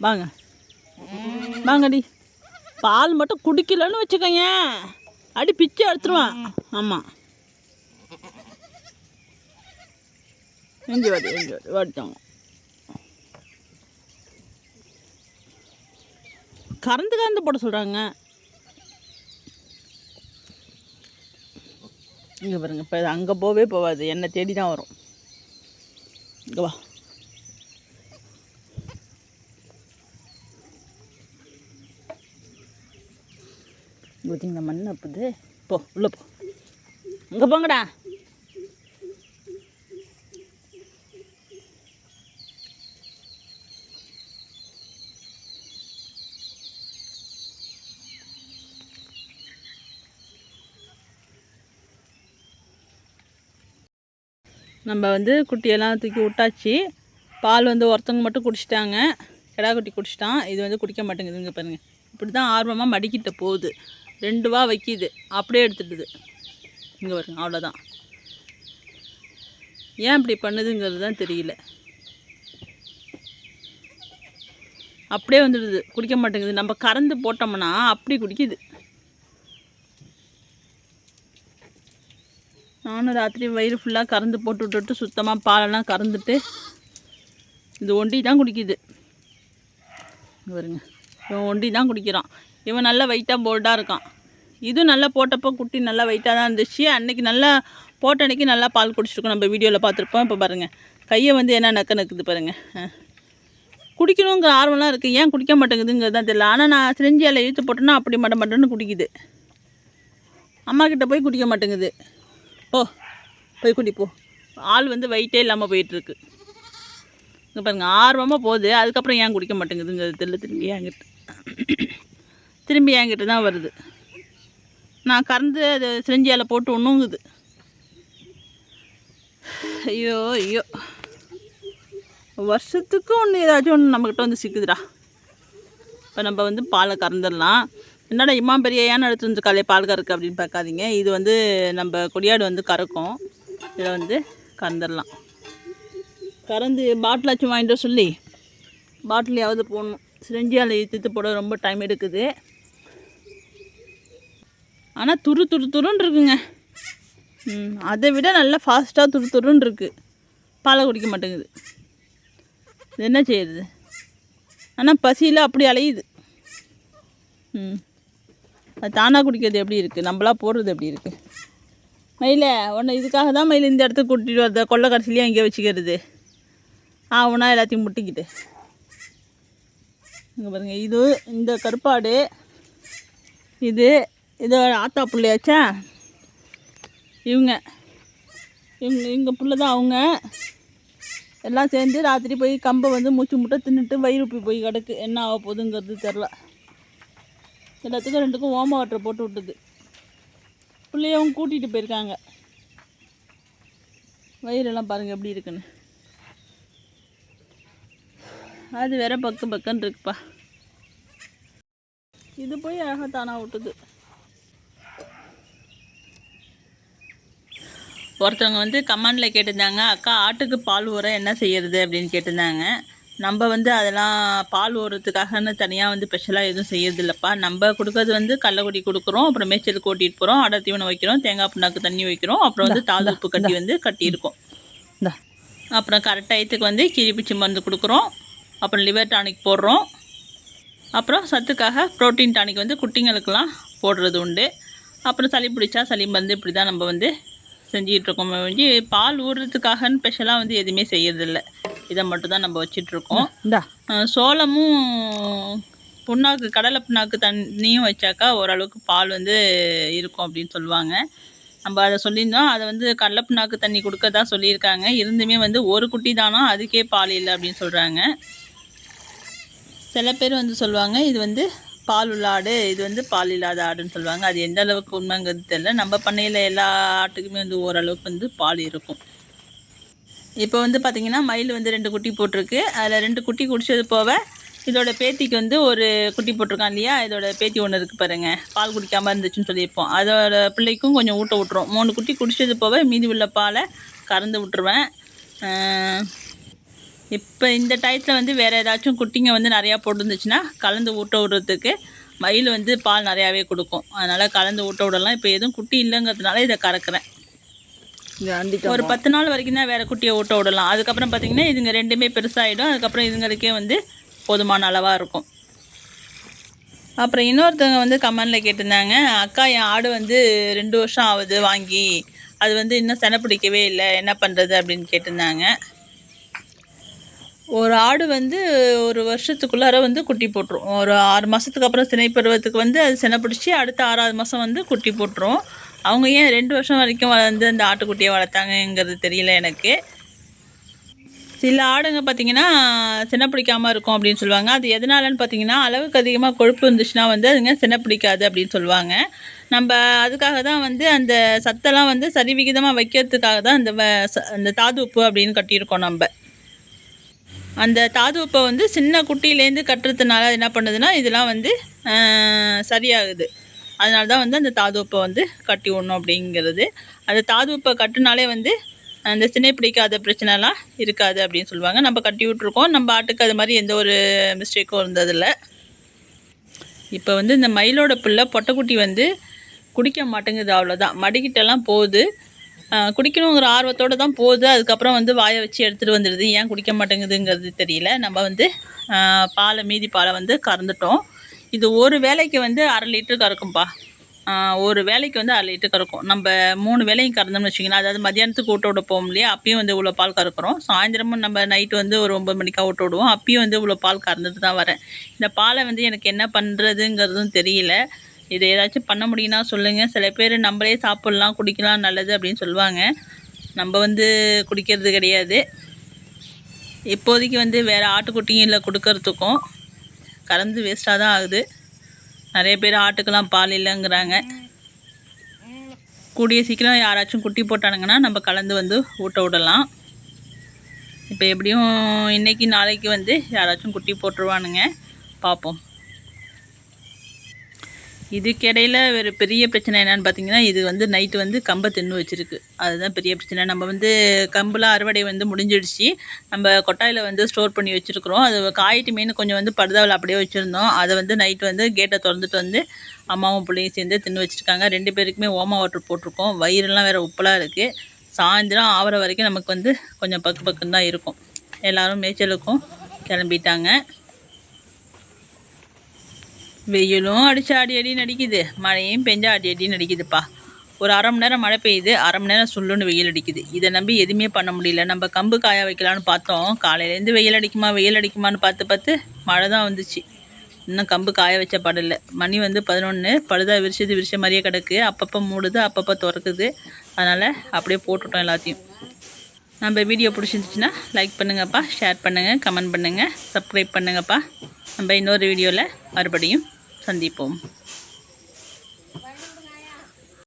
வாங்க வாங்கடி. பால் மட்டும் குடிக்கலன்னு வச்சுக்கோங்க, அடி பிச்சை எடுத்துருவான். ஆமாம், எஞ்சி வாடித்தாங்க. கறந்து போட சொல்கிறாங்க. இங்கே பாருங்க, இப்போ அங்கே போவே போகாது, என்னை தேடி தான் வரும். இங்கே வா. இந்த மண் அப்புது. போ உள்ளே போ. இங்கே போங்கடா. நம்ம வந்து குட்டியெல்லாம் தூக்கி விட்டாச்சு. பால் வந்து ஒருத்தவங்க மட்டும் குடிச்சிட்டாங்க, கிடா குட்டி குடிச்சிட்டான். இது வந்து குடிக்க மாட்டேங்குதுங்க பாருங்கள். இப்படி தான் ஆர்வமாக மடிக்கிட்ட போகுது, 2 வா வைக்கிது, அப்படியே எடுத்துடுது. இங்கே பாருங்க, அவ்வளோதான். ஏன் இப்படி பண்ணுதுங்கிறது தான் தெரியல. அப்படியே வந்துடுது, குடிக்க மாட்டேங்குது. நம்ம கறந்து போட்டோம்னா அப்படி குடிக்குது. நானும் ராத்திரி வயிறு ஃபுல்லாக கறந்து போட்டு விட்டுட்டு சுத்தமாக பாலெல்லாம் கறந்துட்டு இது ஒண்டி தான் குடிக்குது. வருங்க, இவன் ஒண்டி தான் குடிக்கிறான். இவன் நல்லா வெயிட்டாக போல்டாக இருக்கான். இதுவும் நல்லா போட்டப்போ குட்டி நல்லா வெயிட்டாக தான் இருந்துச்சு. அன்றைக்கி நல்லா போட்ட அன்றைக்கி நல்லா பால் குடிச்சிருக்கோம், நம்ம வீடியோவில் பார்த்துருப்போம். இப்போ பாருங்கள், கையை வந்து என்ன நக்குது பாருங்கள். குடிக்கணுங்கிற ஆர்வம்லாம் இருக்குது, ஏன் குடிக்க மாட்டேங்குதுங்கிறது தான் தெரியல. ஆனால் நான் சிரிஞ்சியால் இழுத்து போட்டேன்னா அப்படி மட்டன்னு குடிக்குது. அம்மா கிட்டே போய் குடிக்க மாட்டேங்குது. ஓ போய் குடி போ. ஆள் வந்து வெயிட்டே இல்லாமல் போயிட்டுருக்கு. இங்கே பாருங்கள், ஆர்வமாக போகுது. அதுக்கப்புறம் ஏன் குடிக்க மாட்டேங்குதுங்கிறது தெரியல. திரும்பி என்கிட்ட தான் வருது. நான் கறந்து அது சிரிஞ்சியால் போட்டு ஒன்றுங்குது. ஐயோ ஐயோ, வருஷத்துக்கு ஒன்று ஏதாச்சும் ஒன்று நம்மக்கிட்ட வந்து சிக்குதுடா. இப்போ நம்ம வந்து பாலை கறந்துடலாம். என்னடா இம்மா பெரிய ஏன் எடுத்து வந்துருக்காளே பால் கறக்கு அப்படின்னு பார்க்காதீங்க. இது வந்து நம்ம கொடியாடு வந்து கறக்கும். இதில் வந்து கறந்துடலாம். கறந்து பாட்டிலாச்சும் வாங்கிட்டு சொல்லி பாட்டிலையாவது போடணும். சிரிஞ்சியால் இழுத்து போட ரொம்ப டைம் எடுக்குது. ஆனால் துருன்னு இருக்குங்க. அதை விட நல்லா ஃபாஸ்ட்டாக துருன்னு இருக்குது. பாலை குடிக்க மாட்டேங்குது. இது என்ன செய்யுது? ஆனால் பசியில் அப்படி அலையுது. அது தானாக குடிக்கிறது எப்படி இருக்குது, நம்மளா போடுறது எப்படி இருக்குது? மயில ஒன்று இதுக்காக தான் மயில் இந்த இடத்துக்கு கூட்டிகிட்டு வரத, கொள்ளை கடைசிலையும் எங்கேயோ வச்சுக்கிறது. ஒன்றா எல்லாத்தையும் முட்டிக்கிட்டு. இங்கே பாருங்கள், இது இந்த கருப்பாடு, இது ஆத்தா பிள்ளையாச்சா. இவங்க பிள்ளை தான். அவங்க எல்லாம் சேர்ந்து ராத்திரி போய் கம்பை வந்து மூச்சு முட்டை தின்னுட்டு வயிறு உப்பி போய் கிடக்கு. என்ன ஆக போகுதுங்கிறது தெரில. எல்லாத்துக்கும் 2க்கும் ஓம வாட்டர் போட்டு விட்டுது. பிள்ளையவும் கூட்டிகிட்டு போயிருக்காங்க. வயிறெல்லாம் பாருங்கள் எப்படி இருக்குன்னு. அது வேற பக்கன்னு இருக்குப்பா. இது போய் அழகாக தானாக விட்டுது. ஒருத்தவங்க வந்து கமெண்டில் கேட்டிருந்தாங்க, அக்கா ஆட்டுக்கு பால் ஊற என்ன செய்யறது அப்படின்னு கேட்டிருந்தாங்க. நம்ம வந்து அதெல்லாம் பால் ஊறதுக்காகன்னு தனியாக வந்து ஸ்பெஷலாக எதுவும் செய்யறது இல்லைப்பா. நம்ம கொடுக்கறது வந்து கடலக்குடி கொடுக்குறோம், அப்புறம் மேய்ச்சலுக்கு ஓட்டிகிட்டு போகிறோம், அடை தீவனம் வைக்கிறோம், தேங்காய் புண்ணாக்கு தண்ணி வைக்கிறோம், அப்புறம் வந்து தாது உப்பு கட்டி வந்து கட்டியிருக்கோம். அப்புறம் கரெக்ட் டயத்துக்கு வந்து கிரிப்பிச்சி மருந்து கொடுக்குறோம், அப்புறம் லிவர் டானிக் போடுறோம், அப்புறம் சத்துக்காக ப்ரோட்டீன் டானிக் வந்து குட்டிங்களுக்கெல்லாம் போடுறது உண்டு. அப்புறம் சளி பிடிச்சா சளி மருந்து, இப்படி தான் நம்ம வந்து செஞ்சிகிட்ருக்கோம். வந்து பால் ஊறுறதுக்காகன்னு ஸ்பெஷலாக வந்து எதுவுமே செய்யறதில்ல. இதை மட்டும் தான் நம்ம வச்சிட்ருக்கோம். சோளமும் புண்ணாக்கு, கடலை புண்ணாக்கு தண்ணியும் வச்சாக்கா ஓரளவுக்கு பால் வந்து இருக்கும் அப்படின்னு சொல்லுவாங்க. நம்ம அதை சொல்லியிருந்தோம். அதை வந்து கடலை புண்ணாக்கு தண்ணி கொடுக்க தான் சொல்லியிருக்காங்க. இருந்துமே வந்து ஒரு குட்டி தானா அதுக்கே பால் இல்லை அப்படின்னு சொல்கிறாங்க. சில பேர் வந்து சொல்லுவாங்க இது வந்து பால் உள்ள ஆடு, இது வந்து பால் இல்லாத ஆடுன்னு சொல்லுவாங்க. அது எந்த அளவுக்கு உண்மைங்கிறது தெரியல. நம்ம பண்ணையில் எல்லா ஆட்டுக்குமே வந்து ஓரளவுக்கு வந்து பால் இருக்கும். இப்போ வந்து பார்த்திங்கன்னா மயில் வந்து 2 குட்டி போட்டிருக்கு. அதில் 2 குட்டி குடித்தது போக இதோட பேத்திக்கு வந்து ஒரு குட்டி போட்டிருக்கான் இல்லையா, இதோட பேத்தி ஒன்று இருக்குது பாருங்கள், பால் குடிக்காமல் இருந்துச்சுன்னு சொல்லியிருப்போம். அதோட பிள்ளைக்கும் கொஞ்சம் ஊட்ட விட்ருவோம். 3 குட்டி குடித்தது போக மீதி உள்ள பாலை கறந்து விட்டுருவேன். இப்போ இந்த டயத்தில் வந்து வேறு ஏதாச்சும் குட்டிங்க வந்து நிறையா போட்டுருந்துச்சுன்னா கலந்து ஊட்ட விடுறதுக்கு மயில் வந்து பால் நிறையாவே கொடுக்கும். அதனால் கலந்து ஊட்ட விடலாம். இப்போ எதுவும் குட்டி இல்லைங்கிறதுனால இதை கறக்கிறேன். ஒரு 10 நாள் வரைக்கும் தான் வேறு குட்டியை ஊட்ட விடலாம். அதுக்கப்புறம் பார்த்திங்கன்னா இதுங்க ரெண்டுமே பெருசாகிடும். அதுக்கப்புறம் இதுங்களுக்கே வந்து போதுமான அளவாக இருக்கும். அப்புறம் இன்னொருத்தவங்க வந்து கமெண்டில் கேட்டிருந்தாங்க, அக்கா என் ஆடு வந்து 2 வருஷம் ஆகுது வாங்கி, அது வந்து இன்னும் செனை பிடிக்கவே இல்லை, என்ன பண்ணுறது அப்படின்னு கேட்டிருந்தாங்க. ஒரு ஆடு வந்து ஒரு வருஷத்துக்குள்ளார வந்து குட்டி போட்டுரும். ஒரு 6 மாதத்துக்கு அப்புறம் சினை பருவத்துக்கு வந்து அது செனை பிடிச்சி அடுத்த 6வது மாதம் வந்து குட்டி போட்டுரும். அவங்க ஏன் 2 வருஷம் வரைக்கும் வந்து அந்த ஆட்டுக்குட்டியை வளர்த்தாங்கங்கிறது தெரியல எனக்கு. சில ஆடுங்க பார்த்திங்கன்னா சினை பிடிக்காமல் இருக்கும் அப்படின்னு சொல்லுவாங்க. அது எதனாலன்னு பார்த்தீங்கன்னா, அளவுக்கு அதிகமாக கொழுப்பு இருந்துச்சுன்னா வந்து அதுங்க சினை பிடிக்காது அப்படின்னு சொல்லுவாங்க. நம்ம அதுக்காக தான் வந்து அந்த சத்தெல்லாம் வந்து சரிவிகிதமாக வைக்கிறதுக்காக தான் அந்த தாது உப்பு அப்படின்னு கட்டியிருக்கோம் நம்ம. அந்த தாது உப்பை வந்து சின்ன குட்டியிலேருந்து கட்டுறதுனால என்ன பண்ணுதுன்னா இதெல்லாம் வந்து சரியாகுது. அதனால தான் வந்து அந்த தாது உப்பை வந்து கட்டி விடணும் அப்படிங்கிறது. அந்த தாது உப்பை கட்டுனாலே வந்து அந்த சினை பிடிக்காத பிரச்சனைலாம் இருக்காது அப்படின்னு சொல்லுவாங்க. நம்ம கட்டி விட்ருக்கோம். நம்ம ஆட்டுக்கு அது மாதிரி எந்த ஒரு மிஸ்டேக்கும் இருந்ததில்ல. இப்போ வந்து இந்த மயிலோட பிள்ளை பொட்டைக்குட்டி வந்து குடிக்க மாட்டேங்குது, அவ்வளோதான். மடிக்கிட்டெல்லாம் போகுது, குடிக்கணுங்கிற ஆர்வத்தோடு தான் போகுது. அதுக்கப்புறம் வந்து வாயை வச்சு எடுத்துகிட்டு வந்துடுது. ஏன் குடிக்க மாட்டேங்குதுங்கிறது தெரியல. நம்ம வந்து மீதி பாலை வந்து கறந்துட்டோம். இது ஒரு வேளைக்கு வந்து 1/2 லிட்டர் கறக்கும்பா. ஒரு வேளைக்கு வந்து 1/2 லிட்டர் கறக்கும். நம்ம 3 வேளையும் கறந்தோம்னு வச்சிங்களேன், அதாவது மதியானத்துக்கு ஊட்ட விட போவோம் இல்லையா, அப்பயும் வந்து இவ்வளோ பால் கறக்கிறோம். சாயந்தரமும் நம்ம நைட்டு வந்து ஒரு 9 மணிக்காக ஊட்ட விடுவோம், அப்பயும் வந்து இவ்வளோ பால் கறந்துட்டு தான் வரேன். இந்த பாலை வந்து எனக்கு என்ன பண்ணுறதுங்கிறதும் தெரியல. இதை ஏதாச்சும் பண்ண முடியும்னா சொல்லுங்கள். சில பேர் நம்மளே சாப்பிட்லாம், குடிக்கலாம், நல்லது அப்படின்னு சொல்லுவாங்க. நம்ம வந்து குடிக்கிறது கிடையாது. இப்போதைக்கு வந்து வேறு ஆட்டுக்குட்டியும் இல்லை கொடுக்கறதுக்கும், கறந்து வேஸ்ட்டாக தான் ஆகுது. நிறைய பேர் ஆட்டுக்கெல்லாம் பால் இல்லைங்கிறாங்க. கூடிய சீக்கிரம் யாராச்சும் குட்டி போட்டானுங்கன்னா நம்ம கலந்து வந்து ஊட்ட விடலாம். இப்போ எப்படியும் இன்றைக்கி நாளைக்கு வந்து யாராச்சும் குட்டி போட்டுருவானுங்க, பார்ப்போம். இதுக்கிடையில் ஒரு பெரிய பிரச்சனை என்னென்னு பார்த்தீங்கன்னா, இது வந்து நைட்டு வந்து கம்பை தின்னு வச்சுருக்கு. அதுதான் பெரிய பிரச்சனை. நம்ம வந்து கம்புலாம் அறுவடை வந்து முடிஞ்சிடுச்சு. நம்ம கொட்டாயில் வந்து ஸ்டோர் பண்ணி வச்சுருக்குறோம். அது காயிட்டு மீன் கொஞ்சம் வந்து படுதாவில் அப்படியே வச்சுருந்தோம். அதை வந்து நைட்டு வந்து கேட்டை திறந்துட்டு வந்து அம்மாவும் பிள்ளையும் சேர்ந்து தின்னு வச்சுருக்காங்க. 2 பேருக்குமே ஓமா வாட்டர் போட்டிருக்கோம். வயிறுலாம் வேறு உப்பலாக இருக்குது. சாயந்தரம் ஆகிற வரைக்கும் நமக்கு வந்து கொஞ்சம் பக்கு பக்குன்னு தான் இருக்கும். எல்லோரும் மேய்ச்சலுக்கும் கிளம்பிட்டாங்க. வெயிலும் அடித்து அடி அடின்னு அடிக்குது, மழையும் பெஞ்சா அடி அடின்னு அடிக்குதுப்பா. ஒரு 1/2 மணி நேரம் மழை பெய்யுது, 1/2 மணி நேரம் சுள்ளுன்னு வெயில் அடிக்குது. இதை நம்பி எதுவுமே பண்ண முடியல. நம்ம கம்பு காய வைக்கலான்னு பார்த்தோம். காலையிலேருந்து வெயில் அடிக்குமான்னு பார்த்து மழை தான் வந்துச்சு. இன்னும் கம்பு காய வச்ச படலை. மணி வந்து 11. பழுதா விரிச்ச மாதிரியே கிடக்கு. அப்பப்போ மூடுது, அப்பப்போ திறக்குது. அதனால் அப்படியே போட்டுட்டோம் எல்லாத்தையும். நம்ம வீடியோ பிடிச்சிருந்துச்சுன்னா லைக் பண்ணுங்கப்பா, ஷேர் பண்ணுங்கள், கமெண்ட் பண்ணுங்கள், சப்ஸ்கிரைப் பண்ணுங்கப்பா. நம்ம இன்னொரு வீடியோவில் மறுபடியும் சந்திப்போம்.